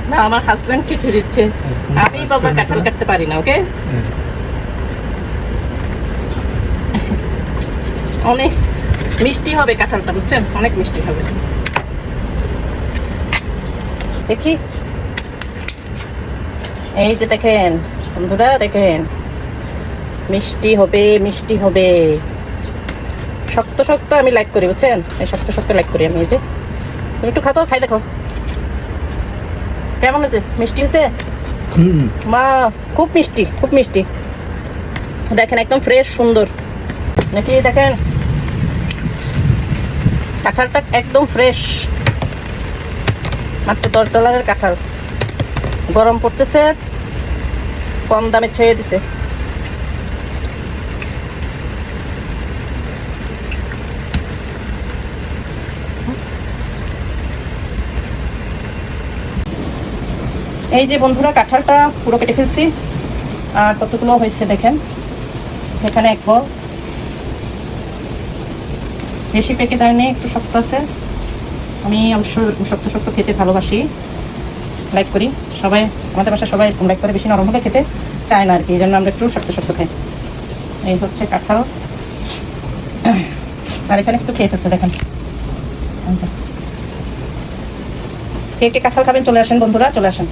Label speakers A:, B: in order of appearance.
A: না, আমার হাজবেন্ড কেটে দিচ্ছে, আমি বাবা কাঁঠাল কাটতে পারি না। ওকে, অনেক মিষ্টি হবে কাঁঠালটা, বুঝছেন, অনেক মিষ্টি হবে। দেখি, এই যে দেখেন বন্ধুরা, দেখেন মিষ্টি হবে, মিষ্টি হবে। শক্ত শক্ত আমি লাইক করি, বুঝছেন, এই শক্ত শক্ত লাইক করি আমি। এই যে তুমি একটু খাও, খাই দেখো কেমন হয়েছে, মিষ্টি হয়েছে? মা, খুব মিষ্টি, খুব মিষ্টি। দেখেন একদম ফ্রেশ, সুন্দর নাকি? দেখেন কাঁঠালটা একদম ফ্রেশ, মাত্র $10 কাঁঠাল। গরম পড়তেছে, কম দামে ছেড়ে দিছে। এই যে বন্ধুরা, কাঁঠালটা পুরো কেটে ফেলছি। আর কতগুলো হয়েছে দেখেন, এখানে এক বল, বেশি পেকে দেয়নি, একটু শক্ত আছে। আমি অবশ্য শক্ত শক্ত খেতে ভালোবাসি, লাইক করি। সবাই আমাদের বাসায় সবাই এরকম লাইক করে, বেশি নরম হলে খেতে চায় না আর কি, এই জন্য আমরা একটু শক্ত শক্ত খাই। এই হচ্ছে কাঁঠাল। আর এখানে একটু খেয়ে ফেলছে দেখেন। কে কে কাঁঠাল খাবেন চলে আসেন বন্ধুরা, চলে আসেন।